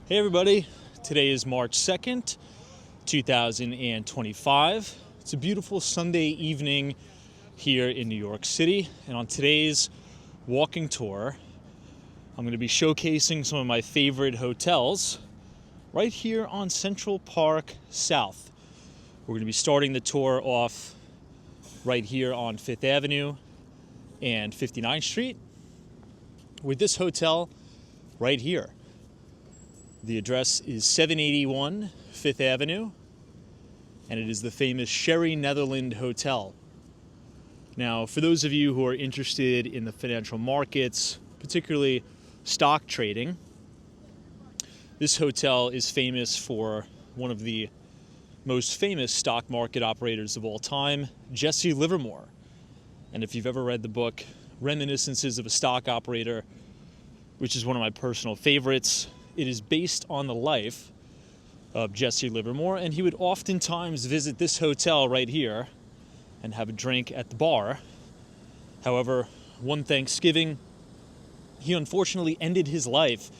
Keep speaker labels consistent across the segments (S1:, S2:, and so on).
S1: Hey everybody, today is March 2nd, 2025. It's a beautiful Sunday evening here in New York City, and on today's walking tour, I'm going to be showcasing some of my favorite hotels right here on Central Park South. We're going to be starting the tour off right here on 5th Avenue and 59th Street with this hotel right here. The address is 781 5th Avenue, and it is the famous Sherry Netherland Hotel. Now, for those of you who are interested in the financial markets, particularly stock trading, this hotel is famous for one of the most famous stock market operators of all time, Jesse Livermore. And if you've ever read the book Reminiscences of a Stock Operator, which is one of my personal favorites, it is based on the life of Jesse Livermore, and he would oftentimes visit this hotel right here and have a drink at the bar. However, one Thanksgiving, he unfortunately ended his life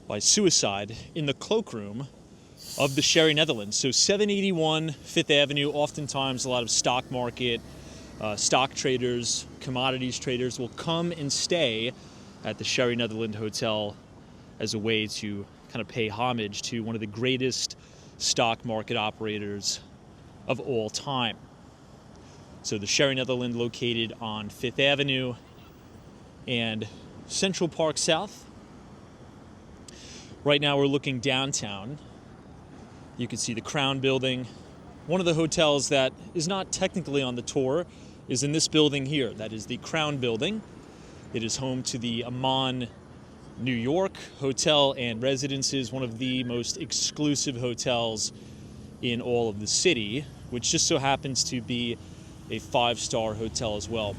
S1: by suicide in the cloakroom of the Sherry Netherlands. So 781 5th Avenue, oftentimes a lot of stock market, stock traders, commodities traders will come and stay at the Sherry Netherland Hotel as a way to kind of pay homage to one of the greatest stock market operators of all time. So the Sherry Netherland, located on 5th Avenue and Central Park South. Right now we're looking downtown. You can see the Crown Building. One of the hotels that is not technically on the tour is in this building here. That is the Crown Building. It is home to the Aman New York Hotel and Residences, one of the most exclusive hotels in all of the city, which just so happens to be a 5-star hotel as well.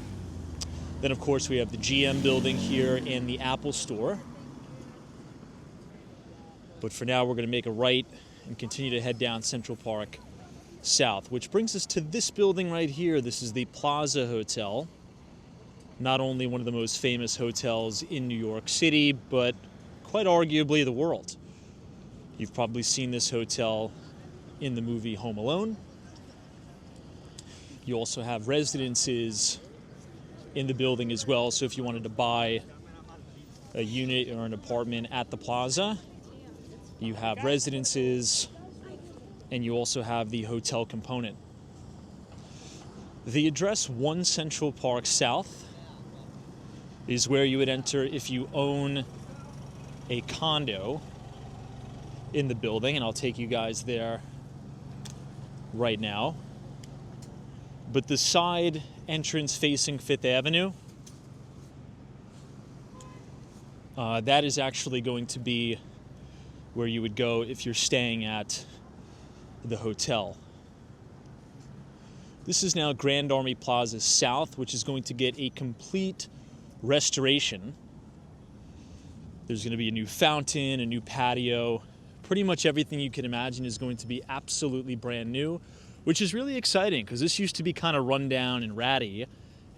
S1: Then, of course, we have the GM building here and the Apple Store. But for now, we're going to make a right and continue to head down Central Park South, which brings us to this building right here. This is the Plaza Hotel. Not only one of the most famous hotels in New York City, but quite arguably the world. You've probably seen this hotel in the movie Home Alone. You also have residences in the building as well. So if you wanted to buy a unit or an apartment at the Plaza, you have residences and you also have the hotel component. The address 1 Central Park South is where you would enter if you own a condo in the building, and I'll take you guys there right now. But the side entrance facing 5th Avenue, that is actually going to be where you would go if you're staying at the hotel. This is now Grand Army Plaza South, which is going to get a complete restoration. There's going to be a new fountain, a new patio. Pretty much everything you can imagine is going to be absolutely brand new, which is really exciting because this used to be kind of run down and ratty,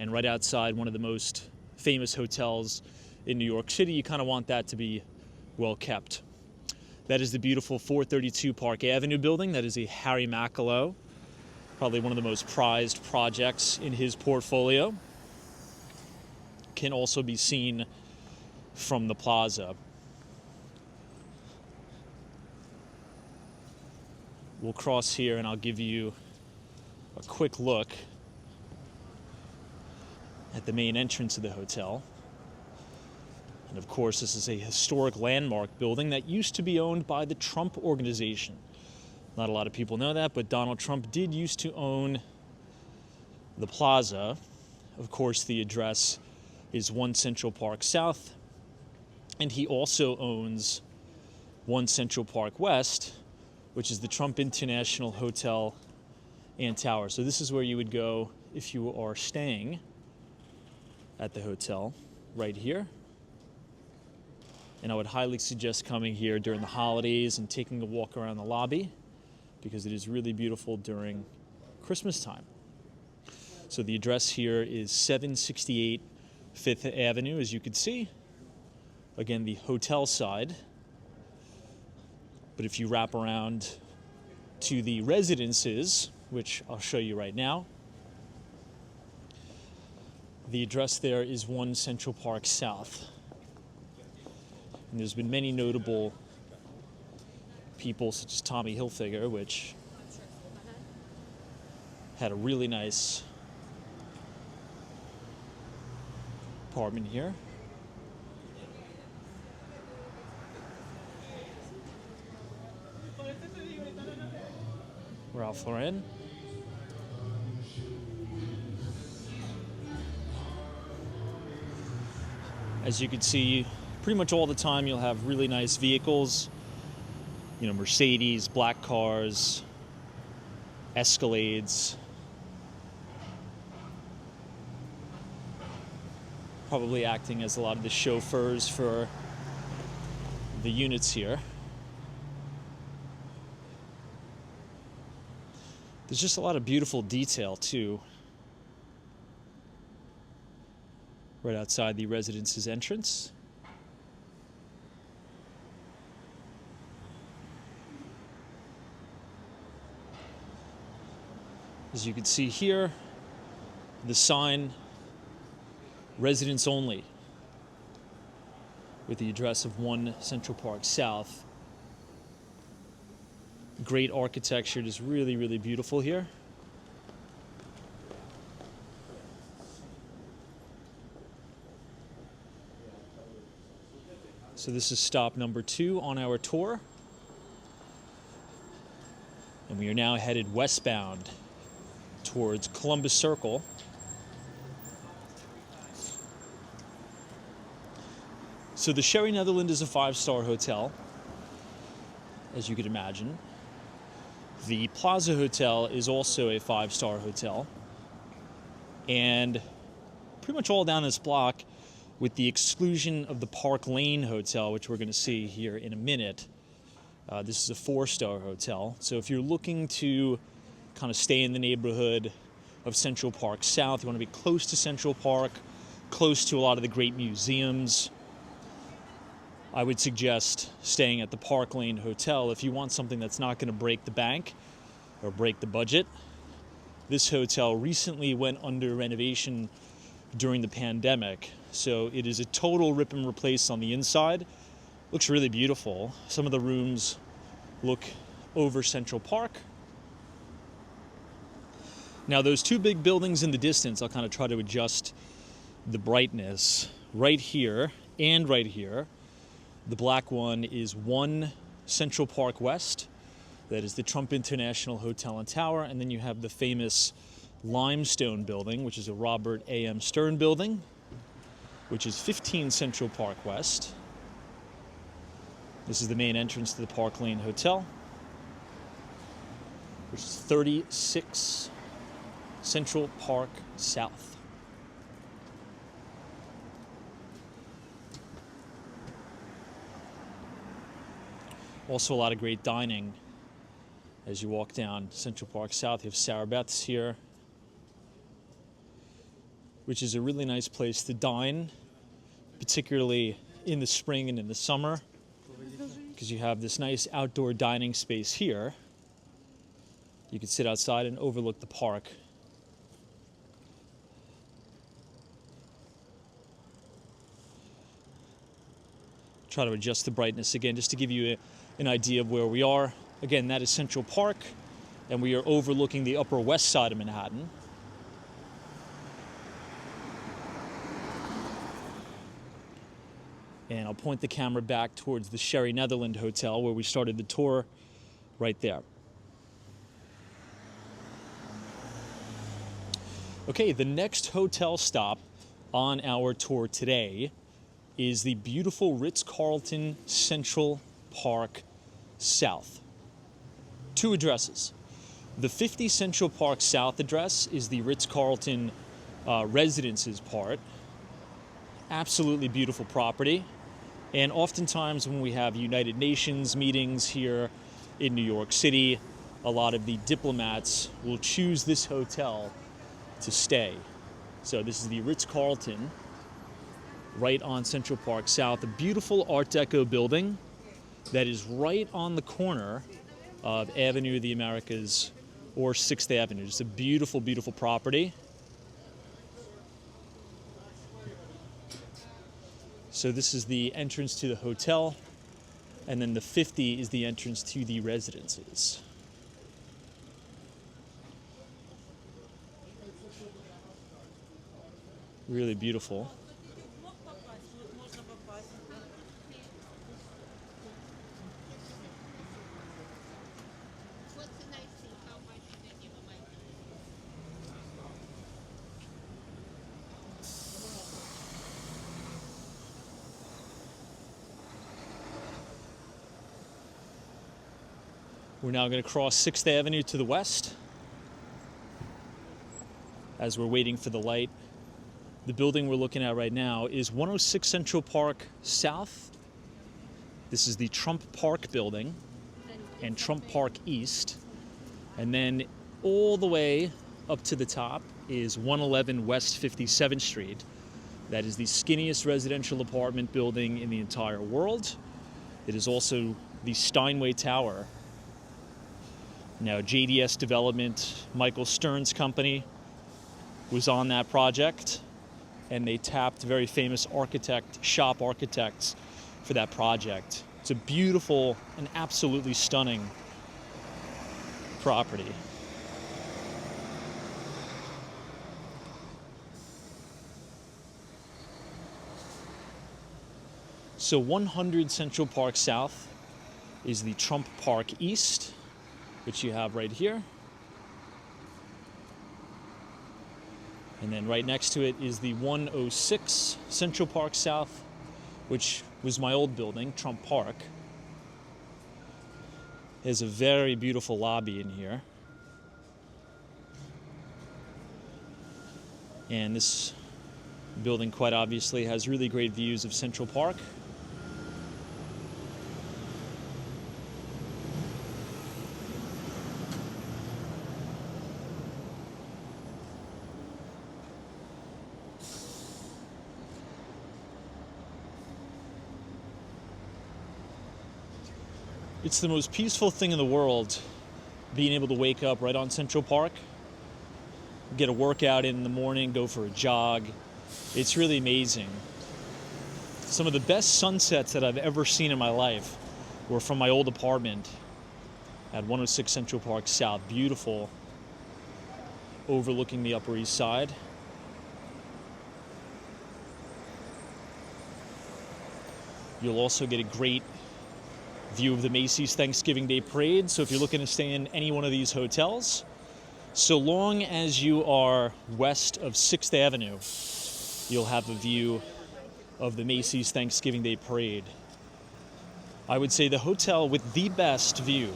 S1: and right outside one of the most famous hotels in New York City, you kind of want that to be well kept. That is the beautiful 432 Park Avenue building. That is a Harry Mackellow, probably one of the most prized projects in his portfolio. Can also be seen from the plaza. We'll cross here and I'll give you a quick look at the main entrance of the hotel. And of course, this is a historic landmark building that used to be owned by the Trump Organization. Not a lot of people know that, but Donald Trump did used to own the plaza. Of course, the address is 1 Central Park South, and he also owns 1 Central Park West, which is the Trump International Hotel and Tower. So this is where you would go if you are staying at the hotel right here. And I would highly suggest coming here during the holidays and taking a walk around the lobby because it is really beautiful during Christmas time. So the address here is 768 5th Avenue, as you can see. Again, the hotel side. But if you wrap around to the residences, which I'll show you right now, the address there is 1 Central Park South. And there's been many notable people, such as Tommy Hilfiger, which had a really nice apartment here. Ralph Lauren. As you can see, pretty much all the time you'll have really nice vehicles. You know, Mercedes, black cars, Escalades. Probably acting as a lot of the chauffeurs for the units here. There's just a lot of beautiful detail too, right outside the residence's entrance. As you can see here, the sign, residents only, with the address of 1 Central Park South. Great architecture, just really, really beautiful here. So this is stop number 2 on our tour. And we are now headed westbound towards Columbus Circle. So the Sherry Netherland is a 5-star hotel, as you could imagine. The Plaza Hotel is also a 5-star hotel. And pretty much all down this block, with the exclusion of the Park Lane Hotel, which we're going to see here in a minute, this is a 4-star hotel. So if you're looking to kind of stay in the neighborhood of Central Park South, you want to be close to Central Park, close to a lot of the great museums, I would suggest staying at the Park Lane Hotel. If you want something that's not going to break the bank or break the budget, this hotel recently went under renovation during the pandemic, so it is a total rip and replace on the inside. Looks really beautiful. Some of the rooms look over Central Park. Now those 2 big buildings in the distance, I'll kind of try to adjust the brightness. Right here and right here, the black one is 1 Central Park West. That is the Trump International Hotel and Tower. And then you have the famous limestone building, which is a Robert A.M. Stern building, which is 15 Central Park West. This is the main entrance to the Park Lane Hotel, which is 36 Central Park South. Also a lot of great dining as you walk down Central Park South. You have Sarah Beth's here, which is a really nice place to dine, particularly in the spring and in the summer, because you have this nice outdoor dining space here. You can sit outside and overlook the park. Try to adjust the brightness again, just to give you an idea of where we are. Again, that is Central Park, and we are overlooking the Upper West Side of Manhattan. And I'll point the camera back towards the Sherry Netherland Hotel, where we started the tour, right there. Okay, the next hotel stop on our tour today is the beautiful Ritz-Carlton Central Park South. 2 addresses. The 50 Central Park South address is the Ritz-Carlton Residences part. Absolutely beautiful property. And oftentimes when we have United Nations meetings here in New York City, a lot of the diplomats will choose this hotel to stay. So this is the Ritz-Carlton right on Central Park South, a beautiful Art Deco building. that is right on the corner of Avenue of the Americas or 6th Avenue. It's a beautiful, beautiful property. So this is the entrance to the hotel, and then the 50 is the entrance to the residences. Really beautiful. We're now going to cross 6th Avenue to the west as we're waiting for the light. The building we're looking at right now is 106 Central Park South. This is the Trump Park building and Trump Park East. And then all the way up to the top is 111 West 57th Street. That is the skinniest residential apartment building in the entire world. It is also the Steinway Tower. Now, JDS Development, Michael Stern's company, was on that project, and they tapped very famous shop architects for that project. It's a beautiful and absolutely stunning property. So 100 Central Park South is the Trump Park East, which you have right here. And then right next to it is the 106 Central Park South, which was my old building, Trump Park. There's a very beautiful lobby in here. And this building, quite obviously, has really great views of Central Park. It's the most peaceful thing in the world, being able to wake up right on Central Park, get a workout in the morning, go for a jog. It's really amazing. Some of the best sunsets that I've ever seen in my life were from my old apartment at 106 Central Park South. Beautiful, overlooking the Upper East Side. You'll also get a great view of the Macy's Thanksgiving Day Parade. So if you're looking to stay in any one of these hotels, so long as you are west of 6th Avenue, you'll have a view of the Macy's Thanksgiving Day Parade. I would say the hotel with the best view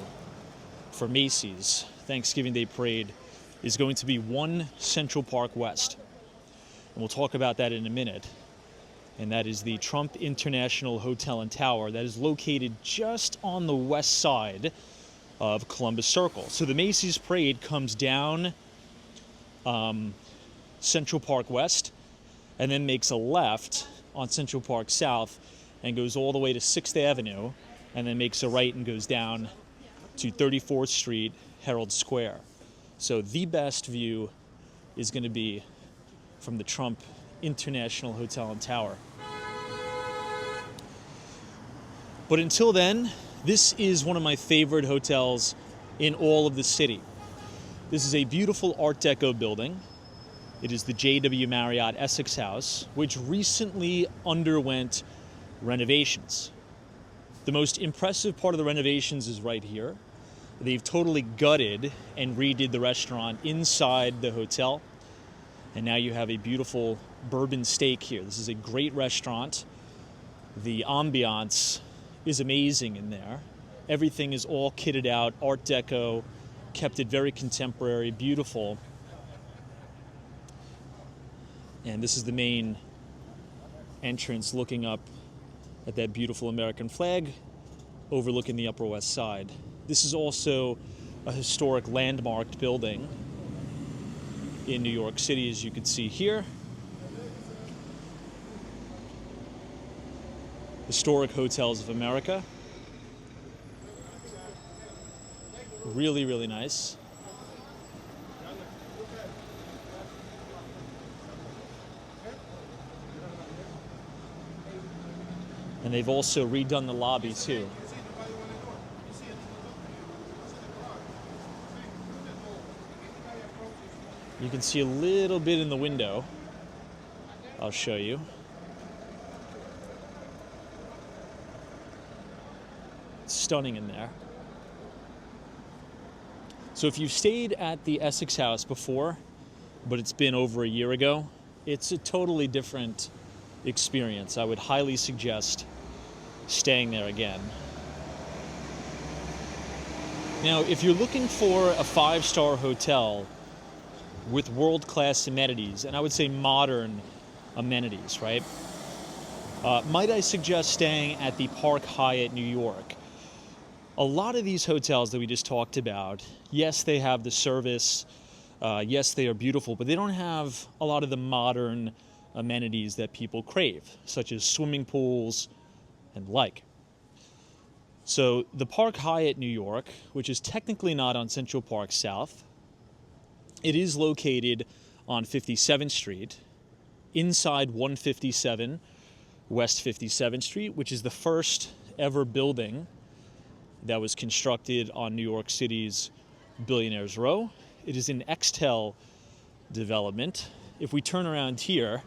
S1: for Macy's Thanksgiving Day Parade is going to be 1 Central Park West. And we'll talk about that in a minute. And that is the Trump International Hotel and Tower that is located just on the west side of Columbus Circle. So the Macy's Parade comes down Central Park West and then makes a left on Central Park South and goes all the way to 6th Avenue and then makes a right and goes down to 34th Street, Herald Square. So the best view is going to be from the Trump International Hotel and Tower. But until then, this is one of my favorite hotels in all of the city. This is a beautiful Art Deco building. It is the JW Marriott Essex House, which recently underwent renovations. The most impressive part of the renovations is right here. They've totally gutted and redid the restaurant inside the hotel. And now you have a beautiful bourbon steak here. This is a great restaurant. The ambiance is amazing in there. Everything is all kitted out, Art Deco, kept it very contemporary, beautiful. And this is the main entrance looking up at that beautiful American flag overlooking the Upper West Side. This is also a historic landmarked building in New York City, as you can see here. Historic Hotels of America. Really, really nice. And they've also redone the lobby too. You can see a little bit in the window. I'll show you. It's stunning in there. So if you've stayed at the Essex house before, but it's been over a year ago, it's a totally different experience. I would highly suggest staying there again. Now, if you're looking for a 5-star hotel with world-class amenities, and I would say modern amenities, right? Might I suggest staying at the Park Hyatt, New York? A lot of these hotels that we just talked about, yes, they have the service, yes, they are beautiful, but they don't have a lot of the modern amenities that people crave, such as swimming pools and the like. So the Park Hyatt, New York, which is technically not on Central Park South, it is located on 57th Street, inside 157 West 57th Street, which is the first ever building that was constructed on New York City's Billionaires Row. It is an Extel development. If we turn around here,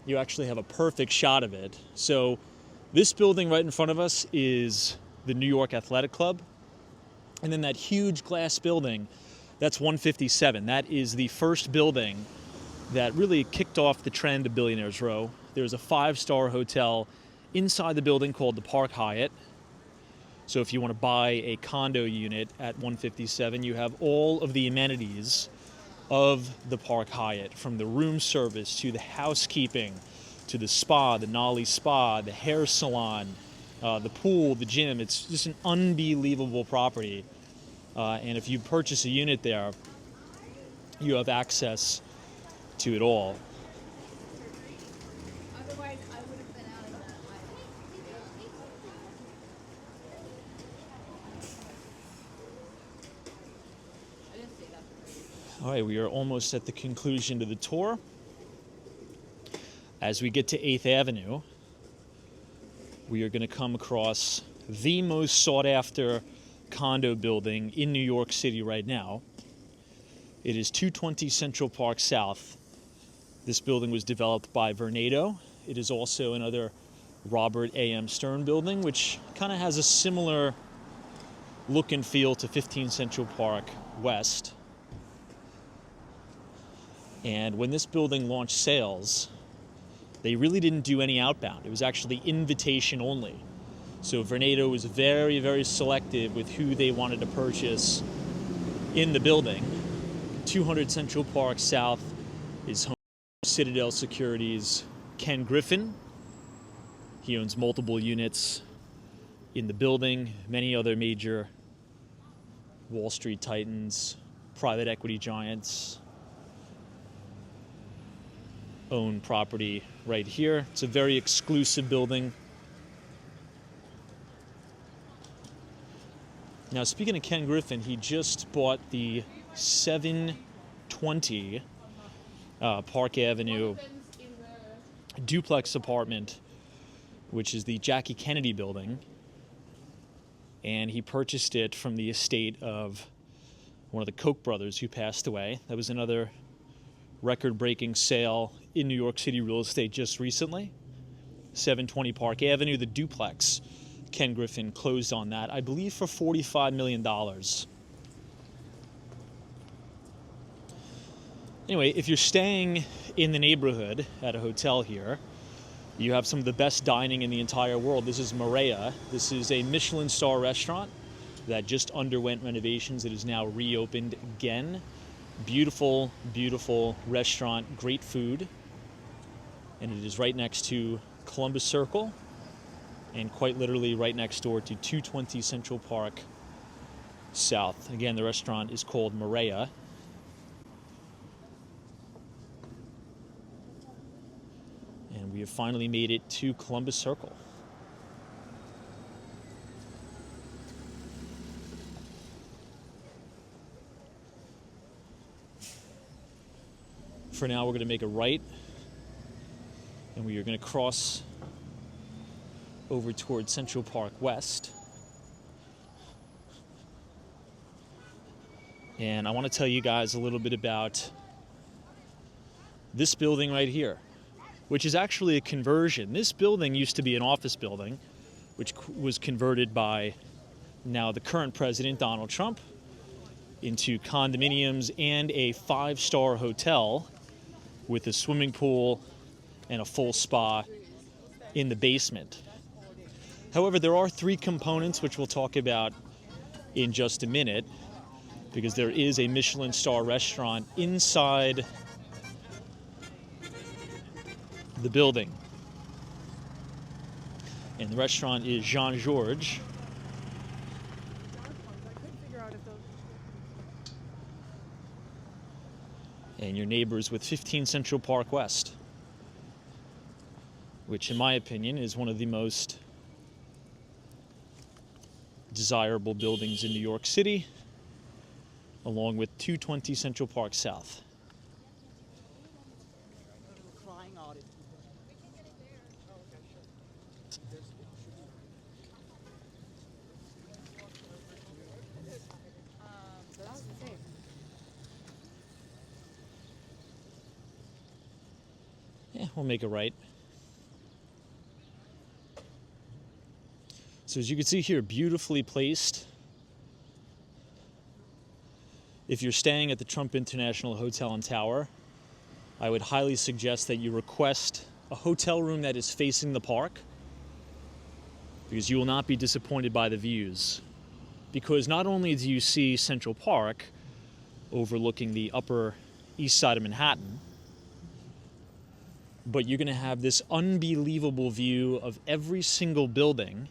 S1: you actually have a perfect shot of it. So this building right in front of us is the New York Athletic Club. And then that huge glass building, that's 157. That is the first building that really kicked off the trend of Billionaires Row. There's a 5-star hotel inside the building called the Park Hyatt. So if you want to buy a condo unit at 157, you have all of the amenities of the Park Hyatt, from the room service to the housekeeping to the spa, the Nolly Spa, the hair salon, the pool, the gym. It's just an unbelievable property. And if you purchase a unit there, you have access to it all.
S2: Otherwise, I would have been out of that. I didn't see that.
S1: All right, we are almost at the conclusion to the tour. As we get to 8th Avenue, we are going to come across the most sought-after condo building in New York City right now. It is 220 Central Park South. This building was developed by Vornado. It is also another Robert A.M. Stern building, which kind of has a similar look and feel to 15 Central Park West. And when this building launched sales, they really didn't do any outbound. It was actually invitation only. So Vornado was very, very selective with who they wanted to purchase in the building. 200 Central Park South is home to Citadel Securities' Ken Griffin. He owns multiple units in the building. Many other major Wall Street titans, private equity giants own property right here. It's a very exclusive building. Now, speaking of Ken Griffin, he just bought the 720 Park Avenue duplex apartment, which is the Jackie Kennedy building. And he purchased it from the estate of one of the Koch brothers who passed away. That was another record-breaking sale in New York City real estate just recently. 720 Park Avenue, the duplex. Ken Griffin closed on that, I believe, for $45 million. Anyway, if you're staying in the neighborhood at a hotel here, you have some of the best dining in the entire world. This is Marriott. This is a Michelin star restaurant that just underwent renovations. It is now reopened again. Beautiful, beautiful restaurant, great food. And it is right next to Columbus Circle, and quite literally right next door to 220 Central Park South. Again, the restaurant is called Marriott. And we have finally made it to Columbus Circle. for now, we're going to make a right, and we are going to cross over towards Central Park West. And I want to tell you guys a little bit about this building right here, which is actually a conversion. This building used to be an office building, which was converted by now the current president, Donald Trump, into condominiums and a 5-star hotel with a swimming pool and a full spa in the basement. However, there are 3 components, which we'll talk about in just a minute, because there is a Michelin star restaurant inside the building. And the restaurant is Jean-Georges. And your neighbors with 15 Central Park West, which in my opinion is one of the most desirable buildings in New York City, along with 220 Central Park South. Yeah, we'll make it right. So as you can see here, beautifully placed. If you're staying at the Trump International Hotel and Tower, I would highly suggest that you request a hotel room that is facing the park, because you will not be disappointed by the views. Because not only do you see Central Park overlooking the Upper East Side of Manhattan, but you're going to have this unbelievable view of every single building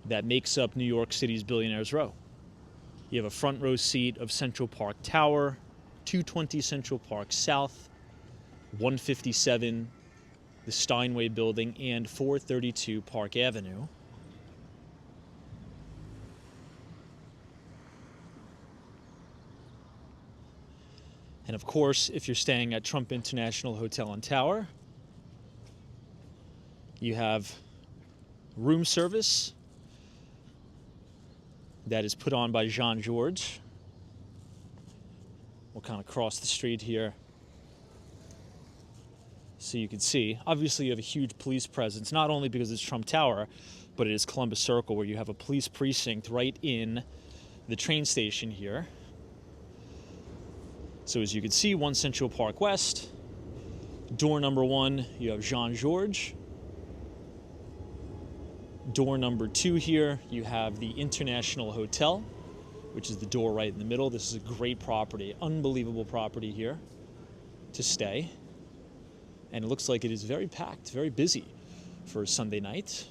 S1: that makes up New York City's Billionaires Row. You have a front row seat of Central Park Tower, 220 Central Park South, 157, the Steinway Building, and 432 Park Avenue. And of course, if you're staying at Trump International Hotel and Tower, you have room service that is put on by Jean-Georges. We'll kind of cross the street here so you can see. Obviously, you have a huge police presence, not only because it's Trump Tower, but it is Columbus Circle, where you have a police precinct right in the train station here. So as you can see, 1 Central Park West. Door number 1, you have Jean-Georges. Door number 2 here, you have the International Hotel, which is the door right in the middle. This is a great property, unbelievable property here to stay. And it looks like it is very packed, very busy for a Sunday night.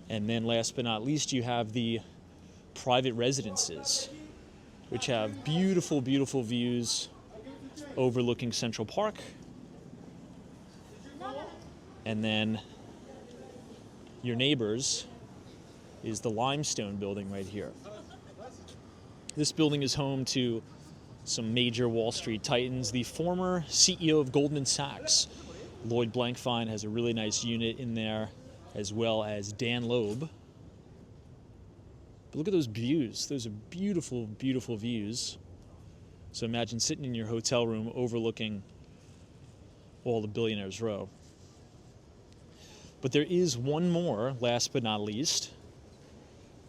S1: And then last but not least, you have the private residences, which have beautiful, beautiful views overlooking Central Park. And then your neighbors is the Limestone Building right here. This building is home to some major Wall Street titans. The former CEO of Goldman Sachs, Lloyd Blankfein, has a really nice unit in there, as well as Dan Loeb. But look at those views. Those are beautiful, beautiful views. So imagine sitting in your hotel room overlooking all the Billionaires Row. But there is one more, last but not least,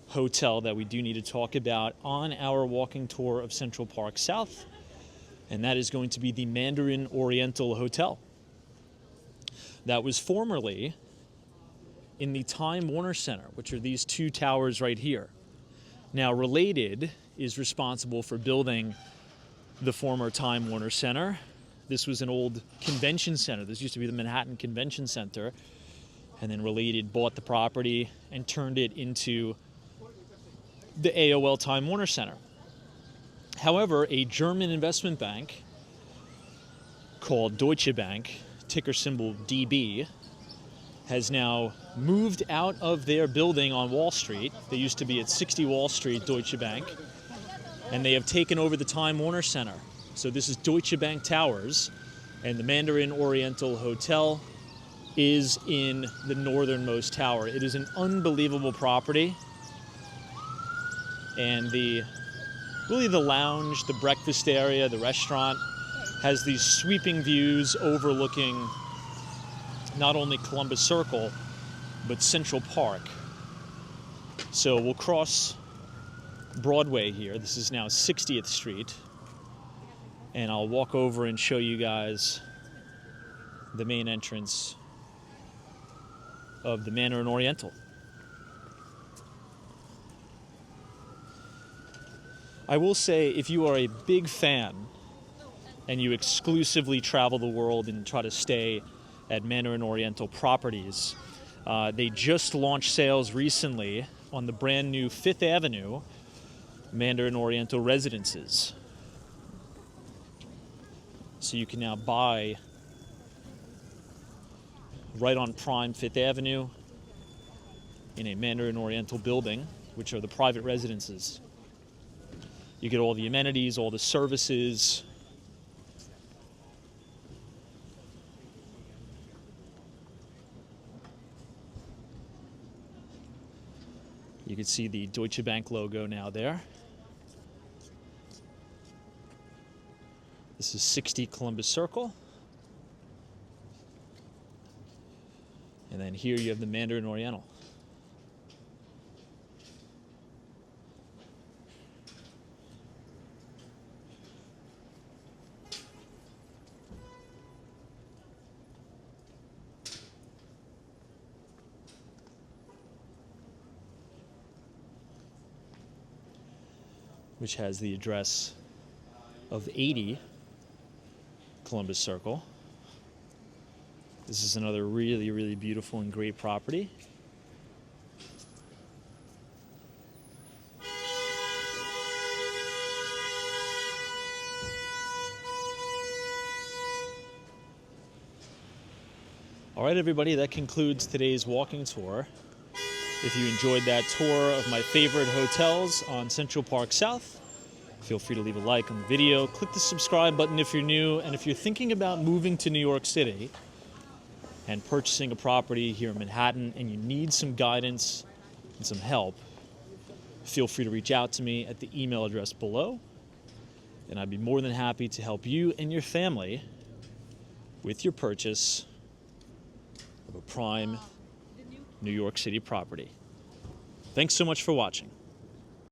S1: hotel that we do need to talk about on our walking tour of Central Park South, and that is going to be the Mandarin Oriental Hotel. That was formerly in the Time Warner Center, which are these 2 towers right here. Now, Related is responsible for building the former Time Warner Center. This was an old convention center. This used to be the Manhattan Convention Center. And then Related bought the property and turned it into the AOL Time Warner Center. However, a German investment bank called Deutsche Bank, ticker symbol DB, has now moved out of their building on Wall Street. They used to be at 60 Wall Street, Deutsche Bank, and they have taken over the Time Warner Center. So this is Deutsche Bank Towers, and the Mandarin Oriental Hotel is in the northernmost tower. It is an unbelievable property, and the lounge, the breakfast area, the restaurant has these sweeping views overlooking not only Columbus Circle, but Central Park. So we'll cross Broadway here. This is now 60th Street. And I'll walk over and show you guys the main entrance of the Mandarin Oriental. I will say, if you are a big fan and you exclusively travel the world and try to stay at Mandarin Oriental properties, they just launched sales recently on the brand new 5th Avenue Mandarin Oriental residences. So you can now buy right on prime 5th Avenue in a Mandarin Oriental building, which are the private residences. You get all the amenities, all the services. You can see the Deutsche Bank logo now there. This is 60 Columbus Circle. And then here you have the Mandarin Oriental. Which has the address of 80 Columbus Circle. This is another really, really beautiful and great property. All right, everybody, that concludes today's walking tour. If you enjoyed that tour of my favorite hotels on Central Park South, feel free to leave a like on the video. Click the subscribe button if you're new. And if you're thinking about moving to New York City and purchasing a property here in Manhattan and you need some guidance and some help, feel free to reach out to me at the email address below. And I'd be more than happy to help you and your family with your purchase of a prime New York City property. Thanks so much for watching.